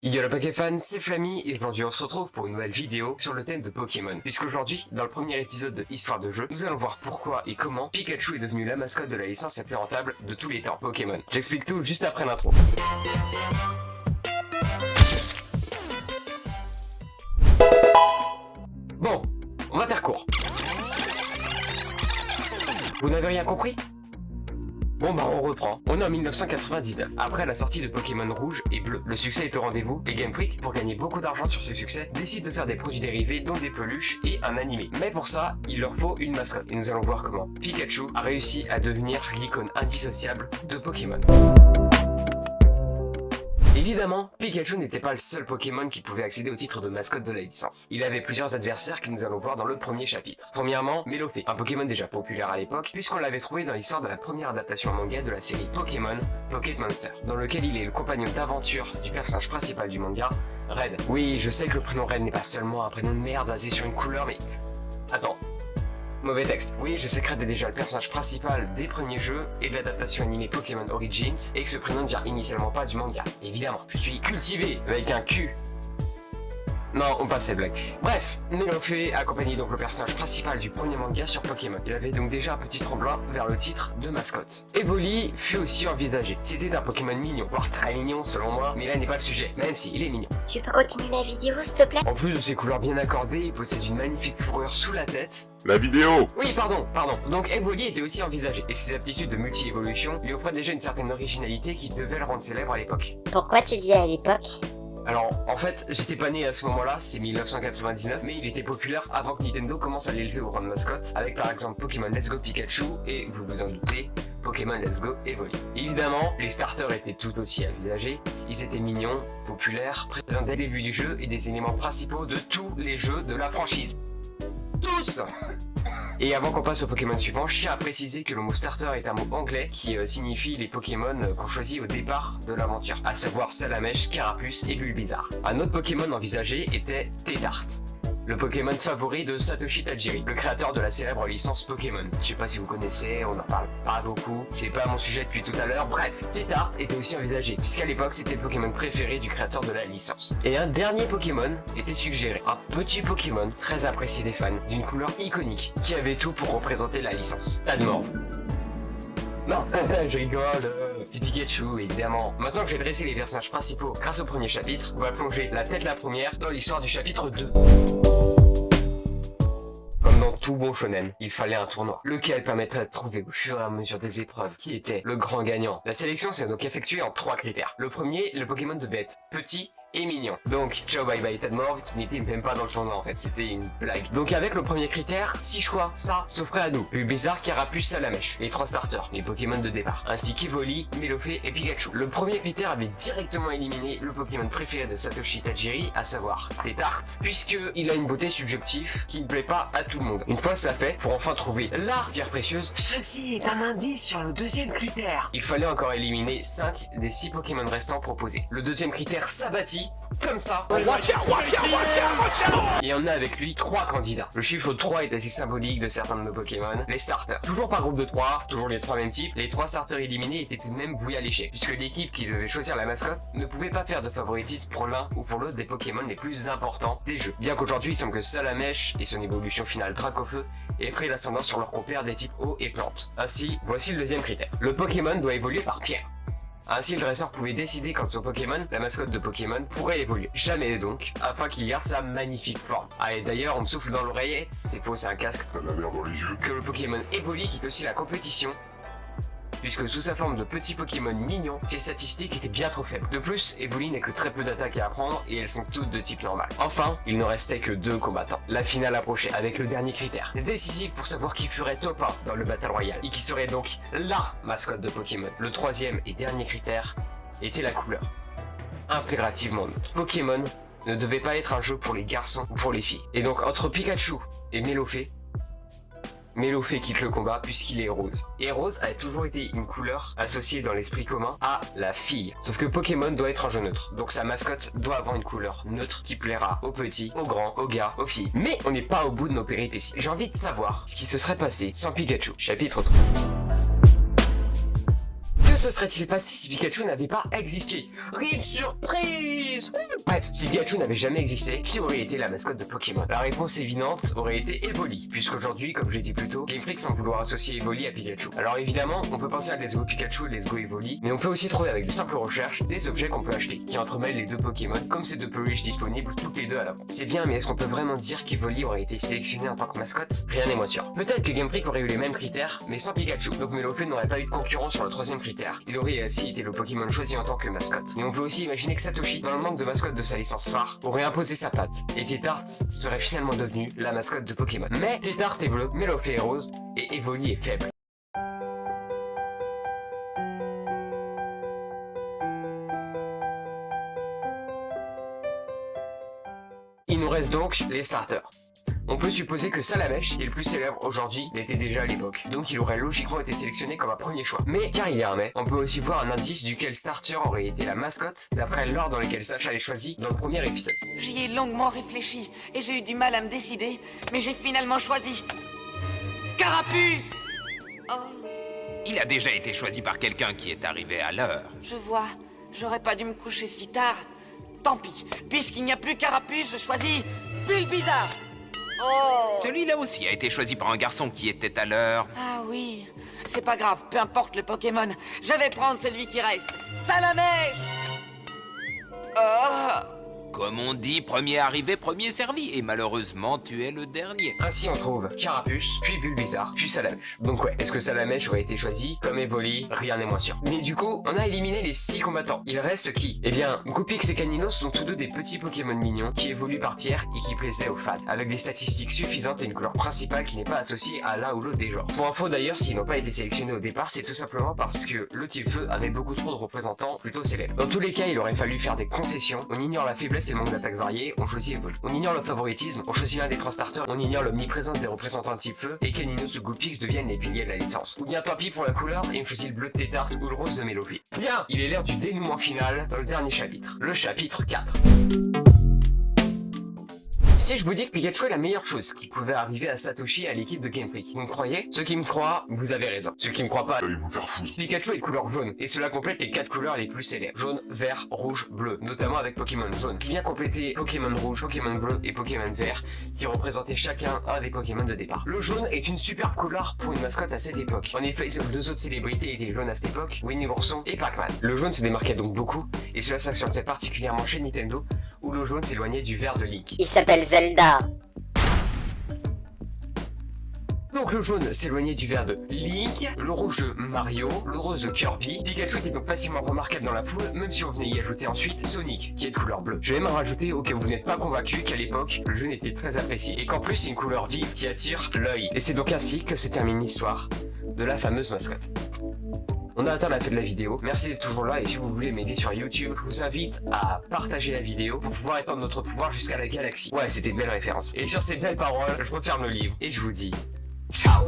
Yo le Pokéfan, c'est Flammy et aujourd'hui on se retrouve pour une nouvelle vidéo sur le thème de Pokémon. Puisqu'aujourd'hui, dans le premier épisode de Histoire de jeu, nous allons voir pourquoi et comment Pikachu est devenu la mascotte de la licence la plus rentable de tous les temps, Pokémon. J'explique tout juste après l'intro. Bon, on va faire court. Vous n'avez rien compris ? Bon bah on reprend, on est en 1999, après la sortie de Pokémon Rouge et Bleu. Le succès est au rendez-vous, et Game Freak, pour gagner beaucoup d'argent sur ce succès, décide de faire des produits dérivés dont des peluches et un animé. Mais pour ça, il leur faut une mascotte, et nous allons voir comment Pikachu a réussi à devenir l'icône indissociable de Pokémon. Évidemment, Pikachu n'était pas le seul Pokémon qui pouvait accéder au titre de mascotte de la licence. Il avait plusieurs adversaires que nous allons voir dans le premier chapitre. Premièrement, Melofée, un Pokémon déjà populaire à l'époque, puisqu'on l'avait trouvé dans l'histoire de la première adaptation manga de la série Pokémon, Pocket Monster, dans lequel il est le compagnon d'aventure du personnage principal du manga, Red. Oui, je sais que le prénom Red n'est pas seulement un prénom de merde basé sur une couleur, mais... Attends. Mauvais texte. Oui, je sais que Red est déjà le personnage principal des premiers jeux et de l'adaptation animée Pokémon Origins, et que ce prénom ne vient initialement pas du manga. Évidemment, je suis cultivé avec un Q. Non, on passe ces blagues. Bref, Melofée accompagnait donc le personnage principal du premier manga sur Pokémon. Il avait donc déjà un petit tremblant vers le titre de mascotte. Evoli fut aussi envisagé. C'était un Pokémon mignon, voire très mignon selon moi, mais là n'est pas le sujet, même si il est mignon. Tu peux continuer la vidéo s'il te plaît? En plus de ses couleurs bien accordées, il possède une magnifique fourrure sous la tête. La vidéo! Oui, pardon. Donc Evoli était aussi envisagé, et ses aptitudes de multi-évolution lui offraient déjà une certaine originalité qui devait le rendre célèbre à l'époque. Pourquoi tu dis à l'époque? Alors, en fait, j'étais pas né à ce moment-là, c'est 1999, mais il était populaire avant que Nintendo commence à l'élever au rang de mascotte, avec par exemple Pokémon Let's Go Pikachu et, vous vous en doutez, Pokémon Let's Go Evoli. Évidemment, les starters étaient tout aussi envisagés, ils étaient mignons, populaires, présents dès le début du jeu et des éléments principaux de tous les jeux de la franchise. Tous! Et avant qu'on passe au Pokémon suivant, je tiens à préciser que le mot starter est un mot anglais qui signifie les Pokémon qu'on choisit au départ de l'aventure, à savoir Salamèche, Carapuce et Bulbizarre. Un autre Pokémon envisagé était Tétart, le Pokémon favori de Satoshi Tajiri, le créateur de la célèbre licence Pokémon. Je sais pas si vous connaissez, on en parle pas beaucoup, c'est pas mon sujet depuis tout à l'heure, bref. Tétart était aussi envisagé, puisqu'à l'époque c'était le Pokémon préféré du créateur de la licence. Et un dernier Pokémon était suggéré, un petit Pokémon très apprécié des fans, d'une couleur iconique, qui avait tout pour représenter la licence. Tadmorph. Non, je rigole, c'est Pikachu, évidemment. Maintenant que j'ai dressé les personnages principaux grâce au premier chapitre, on va plonger la tête la première dans l'histoire du chapitre 2. Comme dans tout bon shonen, il fallait un tournoi, lequel permettrait de trouver au fur et à mesure des épreuves qui était le grand gagnant. La sélection s'est donc effectuée en 3 critères. Le premier, le Pokémon devait être petit et mignon. Donc, ciao bye bye Tadmorph, qui n'était même pas dans le tournoi en fait, c'était une blague. Donc avec le premier critère, 6 choix, ça s'offrait à nous. Bulbizarre, Carapuce, Salamèche, les 3 starters, les Pokémon de départ, ainsi qu'Evoli, Melofée et Pikachu. Le premier critère avait directement éliminé le Pokémon préféré de Satoshi Tajiri, à savoir Tétart, puisque il a une beauté subjective qui ne plaît pas à tout le monde. Une fois cela fait, pour enfin trouver la pierre précieuse, ceci est un indice sur le deuxième critère. Il fallait encore éliminer 5 des 6 Pokémon restants proposés. Le deuxième critère s'abattit comme ça. Et on a avec lui 3 candidats. Le chiffre 3 est assez symbolique de certains de nos Pokémon, les starters. Toujours par groupe de 3, toujours les 3 mêmes types, les 3 starters éliminés étaient tout de même voués à l'échec, puisque l'équipe qui devait choisir la mascotte ne pouvait pas faire de favoritisme pour l'un ou pour l'autre des Pokémon les plus importants des jeux. Bien qu'aujourd'hui il semble que Salamèche et son évolution finale Dracofeu aient pris l'ascendant sur leur compère des types eau et plantes. Ainsi, voici le deuxième critère. Le Pokémon doit évoluer par pierre. Ainsi, le dresseur pouvait décider quand son Pokémon, la mascotte de Pokémon, pourrait évoluer. Jamais donc, afin qu'il garde sa magnifique forme. Ah, et d'ailleurs, on me souffle dans l'oreillette, c'est faux, c'est un casque. T'as la merde dans les yeux. Que le Pokémon Evoli quitte aussi la compétition, puisque sous sa forme de petit Pokémon mignon, ses statistiques étaient bien trop faibles. De plus, Evoli n'a que très peu d'attaques à apprendre et elles sont toutes de type normal. Enfin, il ne restait que 2 combattants. La finale approchait avec le dernier critère, décisif pour savoir qui ferait top 1 dans le Battle Royale, et qui serait donc LA mascotte de Pokémon. Le troisième et dernier critère était la couleur. Impérativement neutre. Pokémon ne devait pas être un jeu pour les garçons ou pour les filles. Et donc entre Pikachu et Melofée quitte le combat puisqu'il est rose. Et rose a toujours été une couleur associée dans l'esprit commun à la fille. Sauf que Pokémon doit être un jeu neutre. Donc sa mascotte doit avoir une couleur neutre qui plaira aux petits, aux grands, aux gars, aux filles. Mais on n'est pas au bout de nos péripéties. J'ai envie de savoir ce qui se serait passé sans Pikachu. Chapitre 3. Que Que se serait-il passé si Pikachu n'avait pas existé? Une surprise! Bref, si Pikachu n'avait jamais existé, qui aurait été la mascotte de Pokémon? La réponse évidente aurait été Evoli, puisqu'aujourd'hui, comme je l'ai dit plus tôt, Game Freak semble vouloir associer Evoli à Pikachu. Alors évidemment, on peut penser à Let's Go Pikachu et Let's Go Evoli, mais on peut aussi trouver avec de simples recherches des objets qu'on peut acheter, qui entremêlent les deux Pokémon, comme ces deux peluches disponibles toutes les deux à l'avant. C'est bien, mais est-ce qu'on peut vraiment dire qu'Evoli aurait été sélectionné en tant que mascotte? Rien n'est moins sûr. Peut-être que Game Freak aurait eu les mêmes critères, mais sans Pikachu, donc Melofeu n'aurait pas eu de concurrent sur le troisième critère. Il aurait ainsi été le Pokémon choisi en tant que mascotte. Et on peut aussi imaginer que Satoshi, dans le manque de mascotte de sa licence phare, aurait imposé sa patte, et Tétart serait finalement devenu la mascotte de Pokémon. Mais Tétart est bleu, Melofeu est rose, et Evoli est faible. Il nous reste donc les starters. On peut supposer que Salamèche, qui est le plus célèbre aujourd'hui, l'était déjà à l'époque, donc il aurait logiquement été sélectionné comme un premier choix. Mais car il y a un mais, on peut aussi voir un indice duquel Starter aurait été la mascotte, d'après l'ordre dans lequel Sacha l'ait choisi dans le premier épisode. J'y ai longuement réfléchi, et j'ai eu du mal à me décider, mais j'ai finalement choisi... Carapuce! Oh, Il a déjà été choisi par quelqu'un qui est arrivé à l'heure. je vois, j'aurais pas dû me coucher si tard. Tant pis, puisqu'il n'y a plus Carapuce, je choisis... Bulbizarre! Oh! Celui-là aussi a été choisi par un garçon qui était à l'heure. Ah oui, c'est pas grave, peu importe le Pokémon, je vais prendre celui qui reste. Salamèche! Oh! Comme on dit, premier arrivé, premier servi. Et malheureusement, tu es le dernier. Ainsi on trouve Carapuce, puis Bulbizarre, puis Salamèche. Donc ouais, est-ce que Salamèche aurait été choisi comme Evoli? Rien n'est moins sûr. Mais du coup, on a éliminé les 6 combattants. Il reste qui? Eh bien, Goupix et Caninos sont tous deux des petits Pokémon mignons qui évoluent par pierre et qui plaisaient aux fans, avec des statistiques suffisantes et une couleur principale qui n'est pas associée à l'un ou l'autre des genres. Pour info d'ailleurs, s'ils n'ont pas été sélectionnés au départ, c'est tout simplement parce que le type feu avait beaucoup trop de représentants plutôt célèbres. Dans tous les cas, il aurait fallu faire des concessions. On ignore la faiblesse et le manque d'attaque variée, on choisit Evoli. On ignore le favoritisme, on choisit l'un des 3 starters, on ignore l'omniprésence des représentants type feu, et Caninos ou Goupix deviennent les piliers de la licence. Ou bien tant pis pour la couleur, et on choisit le bleu de Tétart ou le rose de Melofeu. Bien, il est l'heure du dénouement final dans le dernier chapitre, le chapitre 4. Si je vous dis que Pikachu est la meilleure chose qui pouvait arriver à Satoshi et à l'équipe de Game Freak, vous me croyez? Ceux qui me croient, vous avez raison. Ceux qui me croient pas, Allez vous faire foutre. Pikachu est de couleur jaune, et cela complète les 4 couleurs les plus célèbres. Jaune, vert, rouge, bleu, notamment avec Pokémon jaune, qui vient compléter Pokémon rouge, Pokémon bleu et Pokémon vert, qui représentaient chacun un des Pokémon de départ. Le jaune est une superbe couleur pour une mascotte à cette époque. En effet, ces 2 autres célébrités étaient jaunes à cette époque, Winnie l'ourson et Pac-Man. Le jaune se démarquait donc beaucoup, et cela s'accentuait particulièrement chez Nintendo, où le jaune s'éloignait du vert de Link. Il s'appelle Zelda. Donc le jaune s'éloignait du vert de Link, le rouge de Mario, le rose de Kirby. Pikachu était donc facilement remarquable dans la foule, même si on venait y ajouter ensuite Sonic, qui est de couleur bleue. Je vais même rajouter au cas où vous n'êtes pas convaincu qu'à l'époque, le jaune était très apprécié, et qu'en plus c'est une couleur vive qui attire l'œil. Et c'est donc ainsi que se termine l'histoire de la fameuse mascotte. On a atteint la fin de la vidéo, merci d'être toujours là et si vous voulez m'aider sur YouTube, je vous invite à partager la vidéo pour pouvoir étendre notre pouvoir jusqu'à la galaxie. Ouais, c'était une belle référence. Et sur ces belles paroles, je referme le livre et je vous dis ciao.